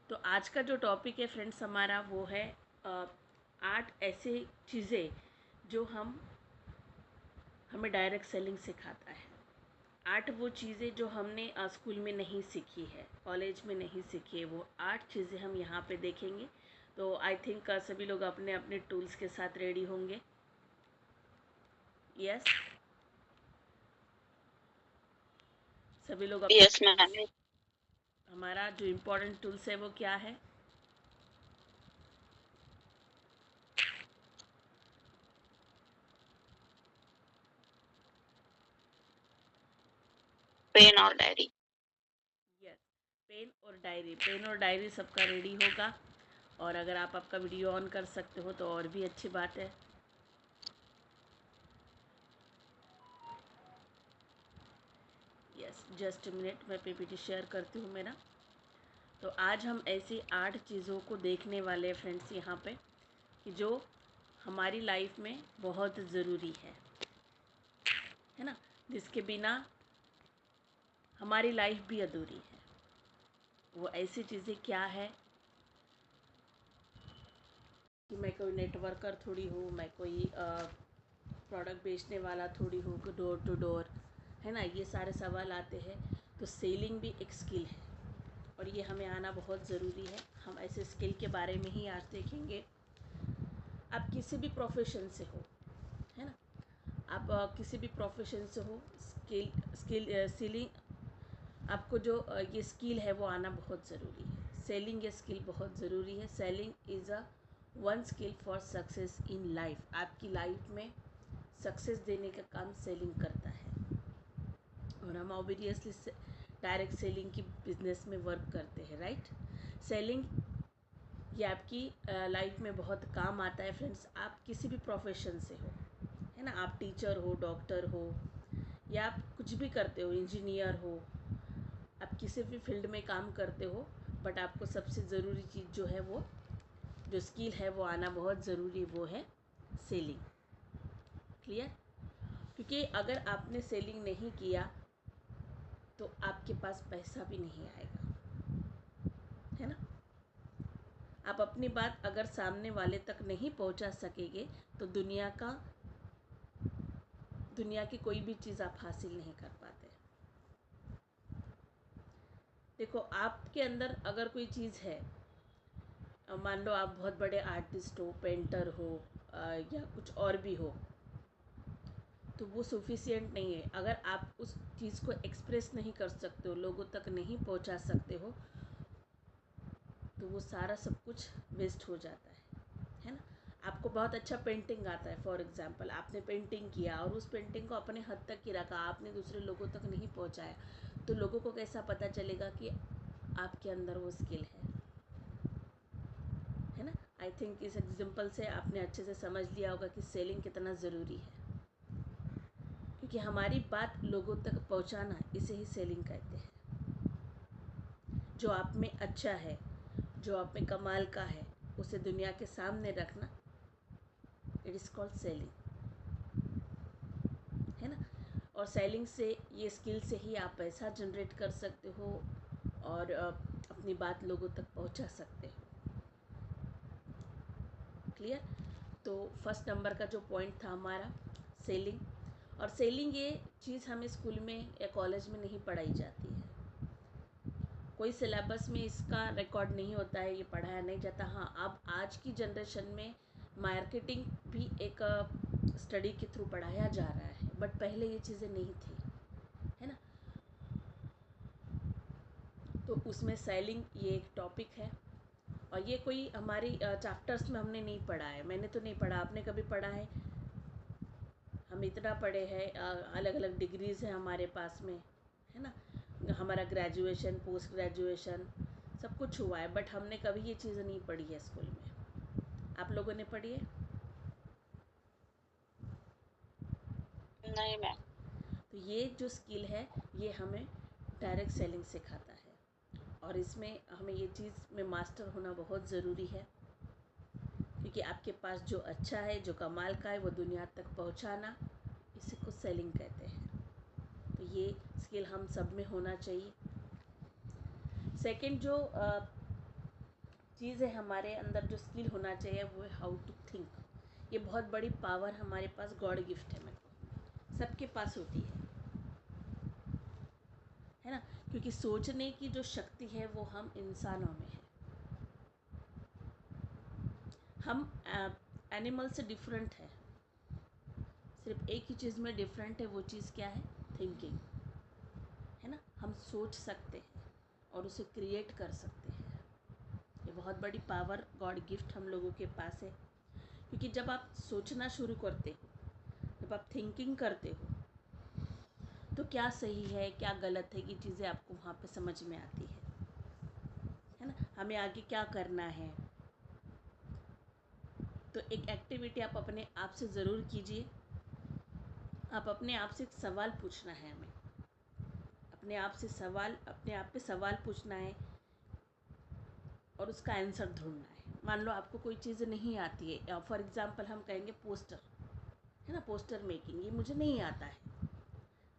तो आज का जो टॉपिक है फ्रेंड्स हमारा वो है 8 ऐसे चीज़ें जो हमें डायरेक्ट सेलिंग सिखाता है। 8 वो चीज़ें जो हमने स्कूल में नहीं सीखी है, कॉलेज में नहीं सीखी है, वो 8 चीज़ें हम यहाँ पे देखेंगे। तो आई थिंक सभी लोग अपने अपने टूल्स के साथ रेडी होंगे। यस, सभी लोग अपने यस मैम। हमारा जो इम्पोर्टेंट टूल्स है वो क्या है? पेन और डायरी। यस, पेन और डायरी। पेन और डायरी सबका रेडी होगा, और अगर आप आपका वीडियो ऑन कर सकते हो तो और भी अच्छी बात है। यस, जस्ट मिनट, मैं पीपीटी शेयर करती हूँ मेरा। तो आज हम ऐसी 8 चीज़ों को देखने वाले हैं फ्रेंड्स यहाँ पे, कि जो हमारी लाइफ में बहुत ज़रूरी है ना, जिसके बिना हमारी लाइफ भी अधूरी है। वो ऐसी चीज़ें क्या है कि मैं कोई नेटवर्कर थोड़ी हूँ, मैं कोई प्रोडक्ट बेचने वाला थोड़ी हूँ, डोर टू डोर, है ना, ये सारे सवाल आते हैं। तो सेलिंग भी एक स्किल है और ये हमें आना बहुत ज़रूरी है। हम ऐसे स्किल के बारे में ही आज देखेंगे। आप किसी भी प्रोफेशन से हो, है ना, आप किसी भी प्रोफेशन से हो, सेलिंग आपको जो ये स्किल है वो आना बहुत ज़रूरी है। सेलिंग ये स्किल बहुत ज़रूरी है। Selling is a one skill for success in life. आपकी लाइफ में सक्सेस देने का काम सेलिंग करता है, और हम ऑब्वियसली डायरेक्ट सेलिंग की बिजनेस में वर्क करते हैं, राइट। सेलिंग ये आपकी लाइफ में बहुत काम आता है फ्रेंड्स। आप किसी भी प्रोफेशन से हो, है ना, आप टीचर हो, डॉक्टर हो, या आप कुछ भी करते हो, इंजीनियर हो, आप किसी भी फील्ड में काम करते हो, बट आपको सबसे ज़रूरी चीज़ जो है वो, जो स्किल है वो आना बहुत ज़रूरी, वो है सेलिंग। क्लियर? क्योंकि अगर आपने सेलिंग नहीं किया तो आपके पास पैसा भी नहीं आएगा, है ना। आप अपनी बात अगर सामने वाले तक नहीं पहुंचा सकेंगे तो दुनिया की कोई भी चीज़ आप हासिल नहीं कर पाते। देखो, आपके अंदर अगर कोई चीज़ है, मान लो आप बहुत बड़े आर्टिस्ट हो, पेंटर हो, या कुछ और भी हो, तो वो सफिशियंट नहीं है। अगर आप उस चीज़ को एक्सप्रेस नहीं कर सकते हो, लोगों तक नहीं पहुंचा सकते हो, तो वो सारा सब कुछ वेस्ट हो जाता है ना। आपको बहुत अच्छा पेंटिंग आता है, फॉर एग्जांपल आपने पेंटिंग किया और उस पेंटिंग को अपने हद तक ही रखा, आपने दूसरे लोगों तक नहीं पहुंचाया, तो लोगों को कैसा पता चलेगा कि आपके अंदर वो स्किल है ना। आई थिंक इस एग्जाम्पल से आपने अच्छे से समझ लिया होगा कि सेलिंग कितना ज़रूरी है, क्योंकि हमारी बात लोगों तक पहुंचाना, इसे ही सेलिंग कहते हैं। जो आप में अच्छा है, जो आप में कमाल का है, उसे दुनिया के सामने रखना, इट इज़ कॉल्ड सेलिंग, है ना। और सेलिंग से, ये स्किल से ही आप पैसा जनरेट कर सकते हो और अपनी बात लोगों तक पहुंचा सकते हो। क्लियर? तो फर्स्ट नंबर का जो पॉइंट था हमारा, सेलिंग। और सेलिंग ये चीज़ हमें स्कूल में या कॉलेज में नहीं पढ़ाई जाती है। कोई सिलेबस में इसका रिकॉर्ड नहीं होता है, ये पढ़ाया नहीं जाता। हाँ, अब आज की जनरेशन में मार्केटिंग भी एक स्टडी के थ्रू पढ़ाया जा रहा है, बट पहले ये चीज़ें नहीं थी, है ना। तो उसमें सेलिंग ये एक टॉपिक है, और ये कोई हमारी चैप्टर्स में हमने नहीं पढ़ा है। मैंने तो नहीं पढ़ा, आपने कभी पढ़ा है? हम इतना पढ़े हैं, अलग अलग डिग्रीज़ हैं हमारे पास में, है ना। हमारा ग्रेजुएशन, पोस्ट ग्रेजुएशन सब कुछ हुआ है, बट हमने कभी ये चीज़ नहीं पढ़ी है स्कूल में। आप लोगों ने पढ़ी है? नहीं मैम। तो ये जो स्किल है, ये हमें डायरेक्ट सेलिंग सिखाता है, और इसमें हमें ये चीज़ में मास्टर होना बहुत ज़रूरी है, क्योंकि आपके पास जो अच्छा है, जो कमाल का है, वो दुनिया तक पहुंचाना, इसी को सेलिंग कहते हैं। तो ये स्किल हम सब में होना चाहिए। सेकंड जो चीज़ है हमारे अंदर, जो स्किल होना चाहिए वो है हाउ टू थिंक। ये बहुत बड़ी पावर हमारे पास, गॉड गिफ्ट है, मेरे को सबके पास होती है ना, क्योंकि सोचने की जो शक्ति है वो हम इंसानों में है। हम एनिमल से डिफरेंट है, सिर्फ एक ही चीज़ में डिफरेंट है, वो चीज़ क्या है? थिंकिंग, है ना। हम सोच सकते हैं और उसे क्रिएट कर सकते हैं। ये बहुत बड़ी पावर, गॉड गिफ्ट हम लोगों के पास है, क्योंकि जब आप सोचना शुरू करते हो, जब आप थिंकिंग करते हो, तो क्या सही है क्या गलत है, ये चीज़ें आपको वहाँ पे समझ में आती है ना। हमें आगे क्या करना है। तो एक एक्टिविटी आप अपने आप से ज़रूर कीजिए। आप अपने आप से एक सवाल पूछना है, हमें अपने आप से सवाल, अपने आप पे सवाल पूछना है और उसका आंसर ढूंढना है। मान लो आपको कोई चीज़ नहीं आती है, फॉर एग्ज़ाम्पल हम कहेंगे पोस्टर, है ना, पोस्टर मेकिंग ये मुझे नहीं आता है,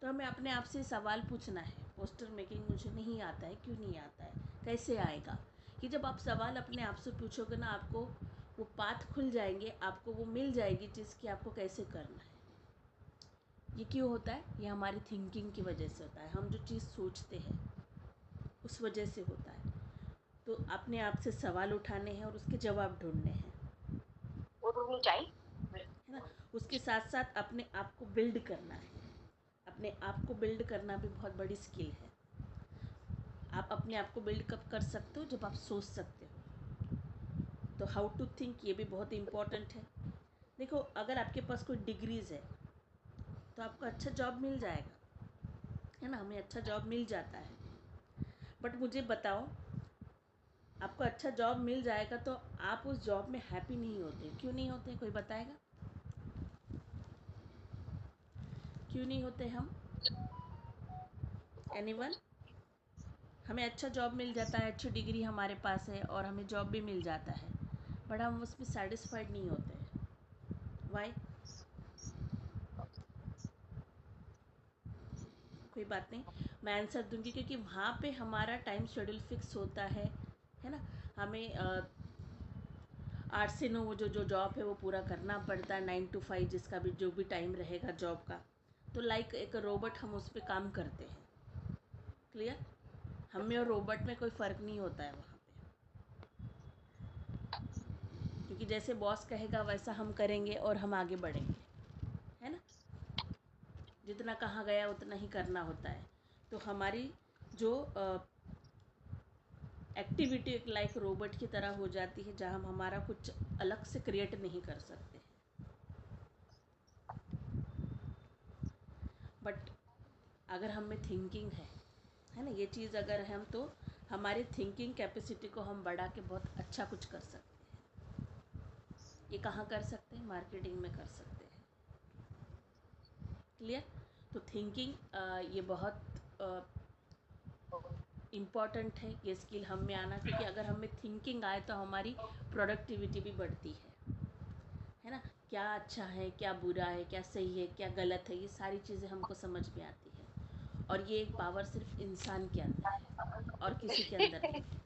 तो हमें अपने आप से सवाल पूछना है, पोस्टर मेकिंग मुझे नहीं आता है, क्यों नहीं आता है, कैसे आएगा। कि जब आप सवाल अपने आप से पूछोगे ना, आपको वो पाथ खुल जाएंगे, आपको वो मिल जाएगी चीज़ कि आपको कैसे करना है। ये क्यों होता है? ये हमारी थिंकिंग की वजह से होता है। हम जो चीज़ सोचते हैं उस वजह से होता है। तो अपने आप से सवाल उठाने हैं और उसके जवाब ढूंढने हैं, है ना। उसके साथ साथ अपने आप को बिल्ड करना है। अपने आप को बिल्ड करना भी बहुत बड़ी स्किल है। आप अपने आप को बिल्ड कब कर सकते हो? जब आप सोच सकते हो। तो हाउ टू थिंक ये भी बहुत इम्पॉर्टेंट है। देखो, अगर आपके पास कोई डिग्रीज़ है तो आपको अच्छा जॉब मिल जाएगा, है ना, हमें अच्छा जॉब मिल जाता है। बट मुझे बताओ, आपको अच्छा जॉब मिल जाएगा तो आप उस जॉब में हैप्पी नहीं होते। क्यों नहीं होते? कोई बताएगा क्यों नहीं होते हम? एनीवन? हमें अच्छा जॉब मिल जाता है, अच्छी डिग्री हमारे पास है और हमें जॉब भी मिल जाता है, बट हम उसमें सेटिस्फाइड नहीं होते हैं। वाई? कोई बात नहीं, मैं आंसर दूंगी, क्योंकि वहाँ पे हमारा टाइम शेड्यूल फिक्स होता है ना। हमें 8 से 9 वो जो जॉब है वो पूरा करना पड़ता है, 9 to 5 जिसका भी जो भी टाइम रहेगा जॉब का। तो लाइक एक रोबोट हम उस पर काम करते हैं। क्लियर? हम में और रोबोट में कोई फ़र्क नहीं होता है वहाँ पे, क्योंकि जैसे बॉस कहेगा वैसा हम करेंगे और हम आगे बढ़ेंगे, है ना। जितना कहा गया उतना ही करना होता है। तो हमारी जो एक्टिविटी एक लाइक रोबोट की तरह हो जाती है, जहाँ हम हमारा कुछ अलग से क्रिएट नहीं कर सकते। बट अगर हम में थिंकिंग है ना, ये चीज़ अगर हम, तो हमारी थिंकिंग कैपेसिटी को हम बढ़ा के बहुत अच्छा कुछ कर सकते हैं। ये कहाँ कर सकते हैं? मार्केटिंग में कर सकते हैं। क्लियर? तो थिंकिंग ये बहुत इम्पॉर्टेंट है, ये स्किल हम में आना, क्योंकि अगर हम में थिंकिंग आए तो हमारी प्रोडक्टिविटी भी बढ़ती है ना। क्या अच्छा है, क्या बुरा है, क्या सही है, क्या गलत है, ये सारी चीज़ें हमको समझ में आती है। और ये एक पावर सिर्फ इंसान के अंदर है और किसी के अंदर नहीं है।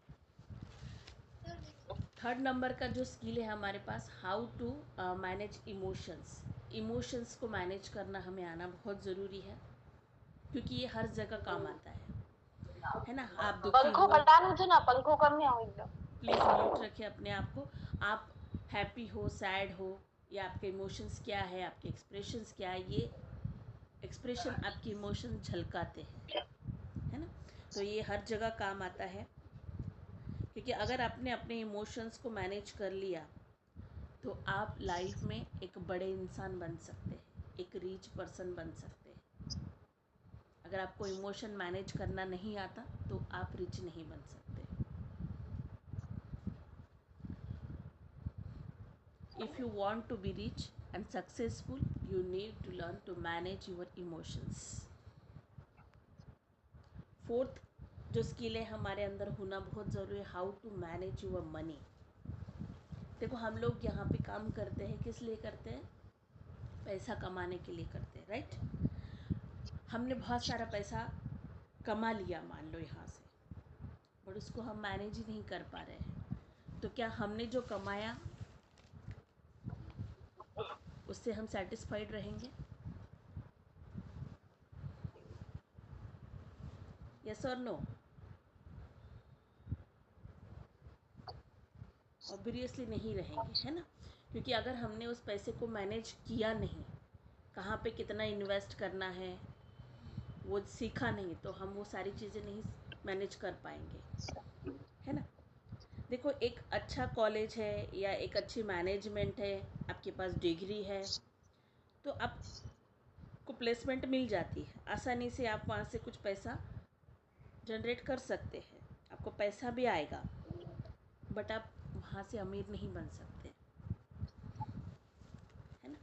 थर्ड नंबर का जो स्किल है हमारे पास, how to manage emotions. Emotions को मैनेज करना हमें आना बहुत ज़रूरी है, क्योंकि ये हर जगह काम आता है ना। आप दुखी पंखो हो, बढ़ानु छ न, पंखो कम आउँछ। प्लीज़ म्यूट रखें अपने आप को। आप हैप्पी हो, सैड हो, या आपके इमोशंस क्या है, आपके एक्सप्रेशंस क्या है, ये एक्सप्रेशन आपके इमोशन झलकाते हैं, है ना। तो ये हर जगह काम आता है, क्योंकि अगर आपने अपने इमोशंस को मैनेज कर लिया तो आप लाइफ में एक बड़े इंसान बन सकते हैं, एक रीच पर्सन बन सकते हैं। अगर आपको इमोशन मैनेज करना नहीं आता तो आप रिच नहीं बन सकते। If you want to be rich and successful, you need to learn to manage your emotions. Fourth जो स्किल है हमारे अंदर होना बहुत ज़रूरी है, how to manage your money. देखो, हम लोग यहाँ पे काम करते हैं, किस लिए करते हैं? पैसा कमाने के लिए करते हैं, राइट। हमने बहुत सारा पैसा कमा लिया मान लो यहाँ से, बट उसको हम मैनेज ही नहीं कर पा रहे हैं, तो क्या हमने जो कमाया उससे हम सेटिस्फाइड रहेंगे? यस और नो? ऑब्वियसली नहीं रहेंगे, है ना? क्योंकि अगर हमने उस पैसे को मैनेज किया नहीं, कहाँ पे कितना इन्वेस्ट करना है वो सीखा नहीं, तो हम वो सारी चीज़ें नहीं मैनेज कर पाएंगे, है ना? देखो, एक अच्छा कॉलेज है या एक अच्छी मैनेजमेंट है, आपके पास डिग्री है, तो आपको प्लेसमेंट मिल जाती है आसानी से, आप वहाँ से कुछ पैसा जनरेट कर सकते हैं, आपको पैसा भी आएगा, बट आप वहाँ से अमीर नहीं बन सकते, है ना?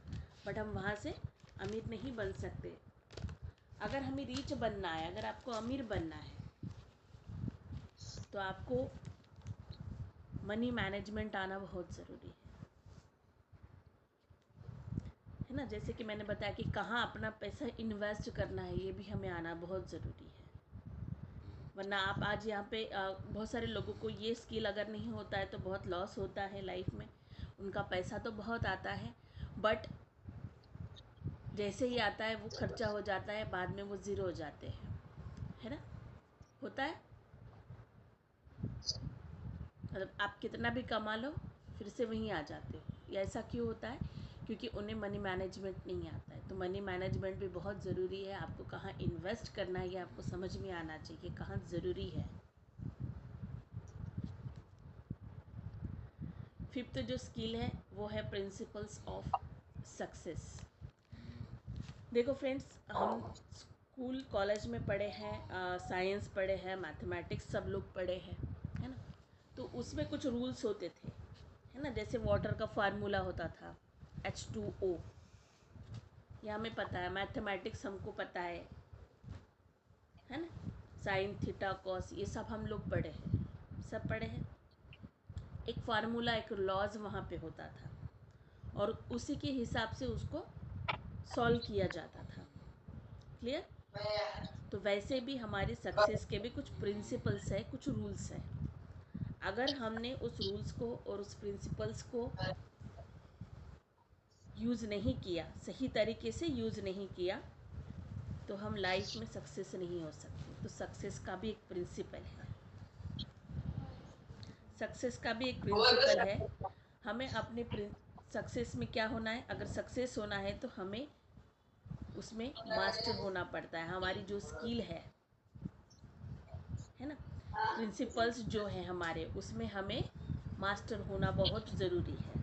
बट हम वहाँ से अमीर नहीं बन सकते। अगर हमें रीच बनना है, अगर आपको अमीर बनना है, तो आपको मनी मैनेजमेंट आना बहुत ज़रूरी है ना? जैसे कि मैंने बताया कि कहाँ अपना पैसा इन्वेस्ट करना है, ये भी हमें आना बहुत ज़रूरी है। वरना आप आज यहाँ पे बहुत सारे लोगों को ये स्किल अगर नहीं होता है तो बहुत लॉस होता है लाइफ में। उनका पैसा तो बहुत आता है, बट जैसे ही आता है वो खर्चा हो जाता है, बाद में वो ज़ीरो हो जाते हैं, है ना? होता है। मतलब आप कितना भी कमा लो फिर से वहीं आ जाते हो। ये ऐसा क्यों होता है? क्योंकि उन्हें मनी मैनेजमेंट नहीं आता है। तो मनी मैनेजमेंट भी बहुत ज़रूरी है। आपको कहाँ इन्वेस्ट करना है ये आपको समझ में आना चाहिए, कहाँ ज़रूरी है। फिफ्थ जो स्किल है वो है प्रिंसिपल्स ऑफ सक्सेस। देखो फ्रेंड्स, हम स्कूल कॉलेज में पढ़े हैं, साइंस पढ़े हैं, मैथमेटिक्स सब लोग पढ़े हैं, है ना? तो उसमें कुछ रूल्स होते थे, है ना? जैसे वाटर का फार्मूला होता था H2O, ये हमें पता है। मैथमेटिक्स हमको पता है ना? साइन थीटा कॉस ये सब हम लोग पढ़े हैं, सब पढ़े हैं। एक फार्मूला, एक लॉज वहाँ पे होता था और उसी के हिसाब से उसको सॉल्व किया जाता था। क्लियर? तो वैसे भी हमारी सक्सेस के भी कुछ प्रिंसिपल्स है, कुछ रूल्स है। अगर हमने उस रूल्स को और उस प्रिंसिपल्स को यूज़ नहीं किया, सही तरीके से यूज़ नहीं किया, तो हम लाइफ में सक्सेस नहीं हो सकते। तो सक्सेस का भी एक प्रिंसिपल है, सक्सेस का भी एक प्रिंसिपल है। हमें अपने सक्सेस में क्या होना है, अगर सक्सेस होना है तो हमें उसमें मास्टर होना पड़ता है। हमारी जो स्किल है ना, प्रिंसिपल्स जो है हमारे, उसमें हमें मास्टर होना बहुत ज़रूरी है।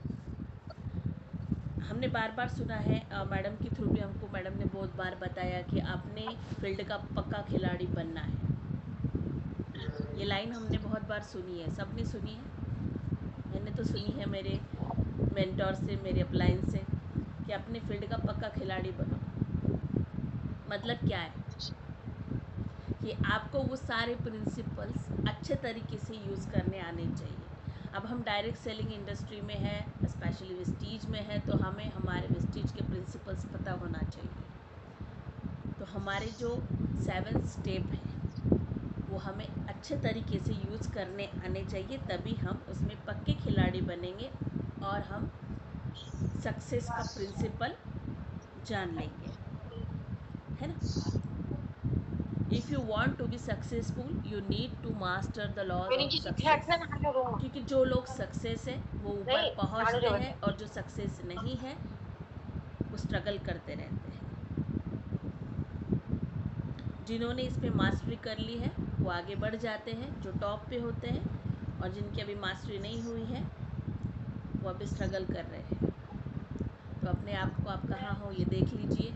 हमने बार बार सुना है, मैडम के थ्रू भी हमको मैडम ने बहुत बार बताया कि आपने फील्ड का पक्का खिलाड़ी बनना है। ये लाइन हमने बहुत बार सुनी है, सबने सुनी है। मैंने तो सुनी है मेरे मेंटोर से, मेरे अपलाइन से, कि अपने फील्ड का पक्का खिलाड़ी बनो। मतलब क्या है कि आपको वो सारे प्रिंसिपल्स अच्छे तरीके से यूज़ करने आने चाहिए। अब हम डायरेक्ट सेलिंग इंडस्ट्री में हैं, स्पेशली वेस्टीज में है, तो हमें हमारे वेस्टीज के प्रिंसिपल्स पता होना चाहिए। तो हमारे जो 7 स्टेप हैं वो हमें अच्छे तरीके से यूज़ करने आने चाहिए, तभी हम उसमें पक्के खिलाड़ी बनेंगे और हम सक्सेस का प्रिंसिपल जान लेंगे, है ना? If you want to be successful, you need to master the laws मेरी of चीज़ success. है ना रूम क्योंकि जो लोग सक्सेस है वो ऊपर नहीं पहुंचते हैं और जो सक्सेस नहीं है वो स्ट्रगल करते रहते हैं। जिन्होंने इस पे मास्टरी कर ली है वो आगे बढ़ जाते हैं, जो टॉप पे होते हैं, और जिनकी अभी मास्टरी नहीं हुई है वो अभी स्ट्रगल कर रहे हैं। तो अपने आप को आप कहाँ हो ये देख लीजिए।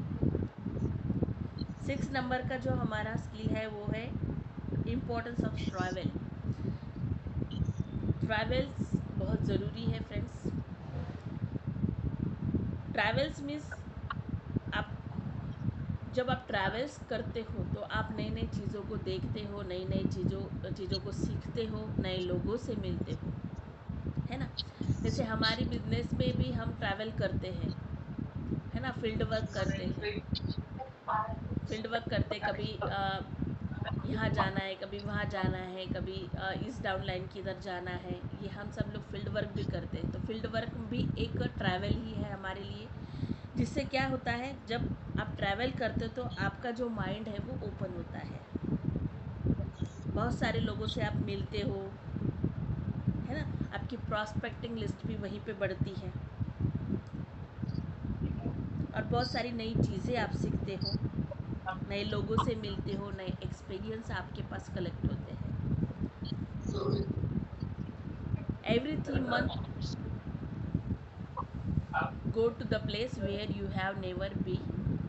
6 नंबर का जो हमारा स्किल है वो है इम्पोर्टेंस ऑफ ट्रैवल। ट्रैवल्स बहुत ज़रूरी है फ्रेंड्स। ट्रैवल्स मीन्स आप जब आप ट्रैवल्स करते हो तो आप नई नई चीज़ों को देखते हो, नई नई चीज़ों को सीखते हो, नए लोगों से मिलते हो, है ना? जैसे हमारी बिजनेस में भी हम ट्रैवल करते हैं, है ना? फील्ड वर्क करते, कभी यहाँ जाना है, कभी वहाँ जाना है, कभी इस डाउन लाइन की इधर जाना है। ये हम सब लोग फील्ड वर्क भी करते हैं। तो फील्ड वर्क भी एक ट्रैवल ही है हमारे लिए, जिससे क्या होता है, जब आप ट्रैवल करते हो तो आपका जो माइंड है वो ओपन होता है। बहुत सारे लोगों से आप मिलते हो, है ना, आपकी प्रॉस्पेक्टिंग लिस्ट भी वहीं पे बढ़ती है और बहुत सारी नई चीज़ें आप सीखते हो, नए लोगों से मिलते हो, नए एक्सपीरियंस आपके पास कलेक्ट होते हैं। Every 3 month go to the place where you have never be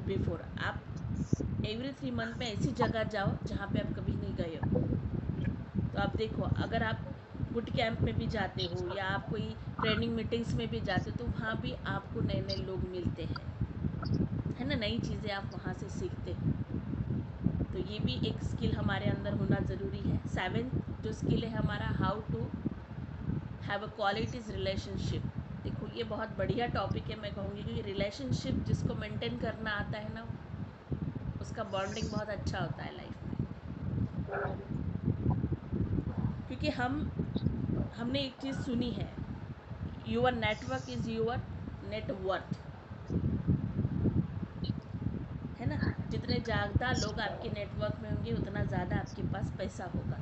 before. आप एवरी 3 मंथ में ऐसी जगह जाओ जहाँ पे आप कभी नहीं गए हो। तो आप देखो, अगर आप बूट कैंप में भी जाते हो या आप कोई ट्रेनिंग मीटिंग्स में भी जाते हो तो वहाँ भी आपको नए नए लोग मिलते हैं, है ना, नई चीज़ें आप वहाँ से सीखते हो। तो ये भी एक स्किल हमारे अंदर होना ज़रूरी है। 7th जो स्किल है हमारा, how to have a qualities relationship. देखो ये बहुत बढ़िया टॉपिक है, मैं कहूँगी, क्योंकि रिलेशनशिप जिसको मेंटेन करना आता है ना, उसका बॉन्डिंग बहुत अच्छा होता है लाइफ में। क्योंकि हमने एक चीज़ सुनी है, your network is your net worth, है ना। जितने ज़्यादा लोग आपके नेटवर्क में होंगे उतना ज़्यादा आपके पास पैसा होगा।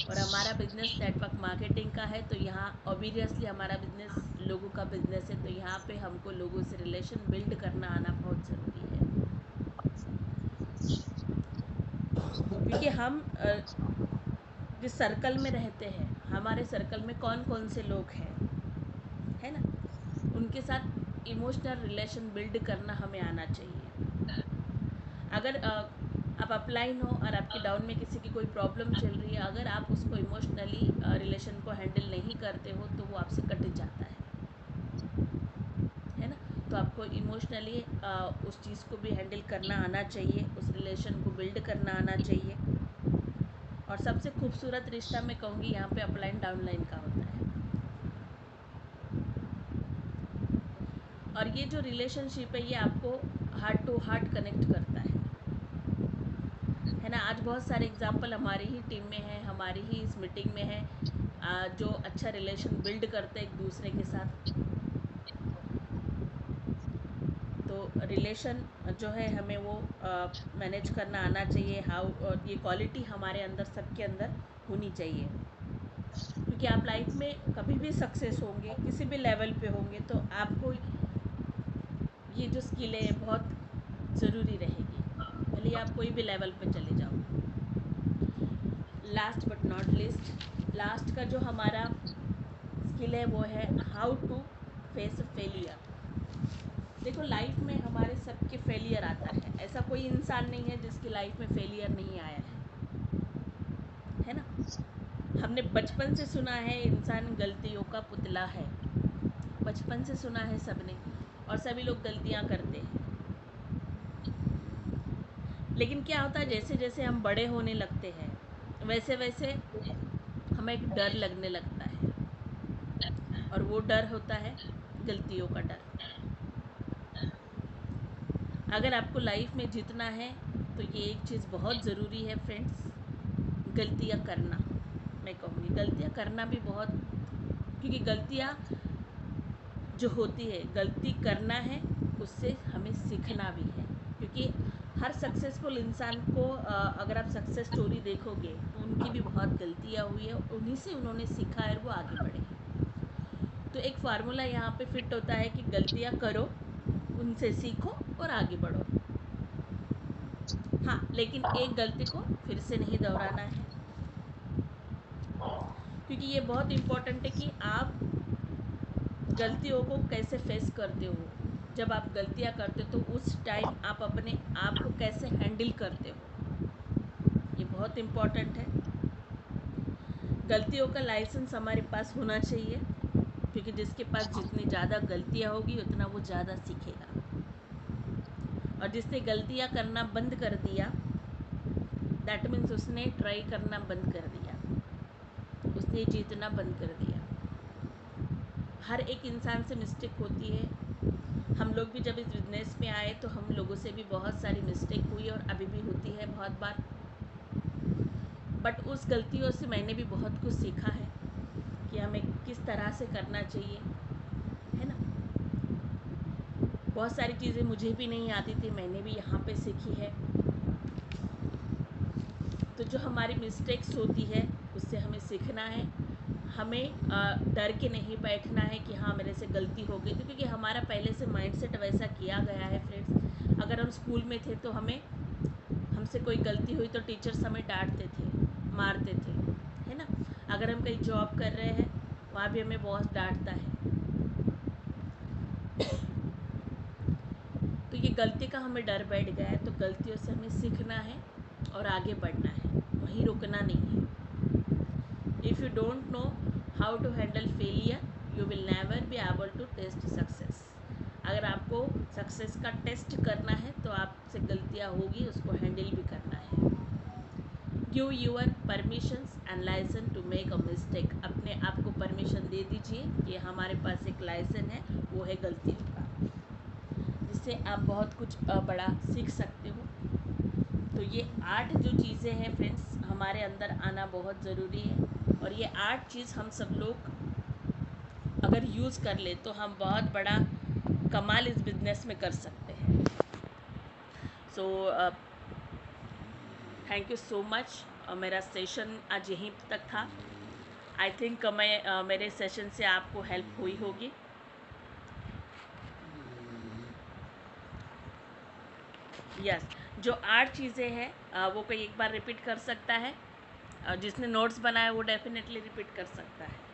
और हमारा बिजनेस नेटवर्क मार्केटिंग का है, तो यहाँ ऑब्वियसली हमारा बिजनेस लोगों का बिजनेस है, तो यहाँ पे हमको लोगों से रिलेशन बिल्ड करना आना बहुत ज़रूरी है। क्योंकि हम जिस सर्कल में रहते हैं, हमारे सर्कल में कौन कौन से लोग हैं, है ना, उनके साथ इमोशनल रिलेशन बिल्ड करना हमें आना चाहिए। अगर आप अपलाइन हो और आपकी डाउन में किसी की कोई प्रॉब्लम चल रही है, अगर आप उसको इमोशनली रिलेशन को हैंडल नहीं करते हो तो वो आपसे कट जाता है ना। तो आपको इमोशनली उस चीज़ को भी हैंडल करना आना चाहिए, उस रिलेशन को बिल्ड करना आना चाहिए। और सबसे खूबसूरत रिश्ता मैं कहूँगी यहाँ पे अपलाइन डाउनलाइन का होता है। और ये जो रिलेशनशिप है ये आपको हार्ट टू हार्ट कनेक्ट करता है ना। आज बहुत सारे एग्जाम्पल हमारी ही टीम में है, हमारी ही इस मीटिंग में है, जो अच्छा रिलेशन बिल्ड करते हैं एक दूसरे के साथ। तो रिलेशन जो है हमें वो मैनेज करना आना चाहिए। ये क्वालिटी हमारे अंदर, सबके अंदर होनी चाहिए। क्योंकि आप लाइफ में कभी भी सक्सेस होंगे, किसी भी लेवल पे होंगे, तो आपको ये जो स्किल है बहुत ज़रूरी रहेगी, भले आप कोई भी लेवल पे चले जाओ। Last but not list, last का जो हमारा स्किल है वो है हाउ टू फेस फेलियर। देखो लाइफ में हमारे सबके फेलियर आता है, ऐसा कोई इंसान नहीं है जिसकी लाइफ में फेलियर नहीं आया है ना। हमने बचपन से सुना है इंसान गलतियों का पुतला है, बचपन से सुना है सबने, और सभी लोग गलतियां करते हैं। लेकिन क्या होता है, जैसे जैसे हम बड़े होने लगते हैं वैसे वैसे हमें एक डर लगने लगता है, और वो डर होता है गलतियों का डर। अगर आपको लाइफ में जीतना है तो ये एक चीज़ बहुत ज़रूरी है फ्रेंड्स, गलतियाँ करना। मैं कहूँगी गलतियाँ करना भी बहुत, क्योंकि गलतियाँ जो होती है, गलती करना है, उससे हमें सीखना भी है। क्योंकि हर सक्सेसफुल इंसान को अगर आप सक्सेस स्टोरी देखोगे तो उनकी भी बहुत गलतियाँ हुई है, उन्हीं से उन्होंने सीखा है और वो आगे बढ़े। तो एक फार्मूला यहाँ पे फिट होता है कि गलतियाँ करो, उनसे सीखो और आगे बढ़ो। हाँ, लेकिन एक गलती को फिर से नहीं दोहराना है, क्योंकि ये बहुत इम्पोर्टेंट है कि आप गलतियों को कैसे फेस करते हो। जब आप गलतियाँ करते हो तो उस टाइम आप अपने आप को कैसे हैंडल करते हो, ये बहुत इम्पोर्टेंट है। गलतियों का लाइसेंस हमारे पास होना चाहिए, क्योंकि जिसके पास जितनी ज़्यादा गलतियाँ होगी उतना वो ज़्यादा सीखेगा। और जिसने गलतियाँ करना बंद कर दिया, दैट मीन्स उसने ट्राई करना बंद कर दिया, उसने जीतना बंद कर दिया। हर एक इंसान से मिस्टेक होती है। हम लोग भी जब इस बिजनेस में आए तो हम लोगों से भी बहुत सारी मिस्टेक हुई और अभी भी होती है बहुत बार। बट उस गलतियों से मैंने भी बहुत कुछ सीखा है कि हमें किस तरह से करना चाहिए, है ना। बहुत सारी चीज़ें मुझे भी नहीं आती थी, मैंने भी यहाँ पे सीखी है। तो जो हमारी मिस्टेक्स होती है उससे हमें सीखना है, हमें डर के नहीं बैठना है कि हाँ मेरे से गलती हो गई, तो क्योंकि हमारा पहले से माइंडसेट वैसा किया गया है फ्रेंड्स। अगर हम स्कूल में थे तो हमसे कोई गलती हुई तो टीचर्स हमें डांटते थे, मारते थे, है ना। अगर हम कहीं जॉब कर रहे हैं वहाँ भी हमें बॉस डांटता है। तो ये गलती का हमें डर बैठ गया है, तो गलतियों से हमें सीखना है और आगे बढ़ना है, वहीं रुकना नहीं है। If you don't know how to handle failure you will never be able to taste success. अगर आपको सक्सेस का टेस्ट करना है तो आपसे गलतियाँ होगी, उसको हैंडल भी करना है। Give your permissions and licence to make a mistake. अपने आप को परमिशन दे दीजिए कि हमारे पास एक लाइसन है, वो है गलतियों का, जिससे आप बहुत कुछ बड़ा सीख सकते हो। तो ये 8 जो चीज़ें हैं फ्रेंड्स, हमारे अंदर आना बहुत ज़रूरी है, और ये 8 चीज़ हम सब लोग अगर यूज़ कर ले तो हम बहुत बड़ा कमाल इस बिज़नेस में कर सकते हैं। So thank you so much. मेरा सेशन आज यहीं तक था। आई थिंक मैं मेरे सेशन से आपको हेल्प हुई होगी। यस, जो 8 चीज़ें हैं वो कोई एक बार रिपीट कर सकता है, जिसने नोट्स बनाए वो डेफिनेटली रिपीट कर सकता है।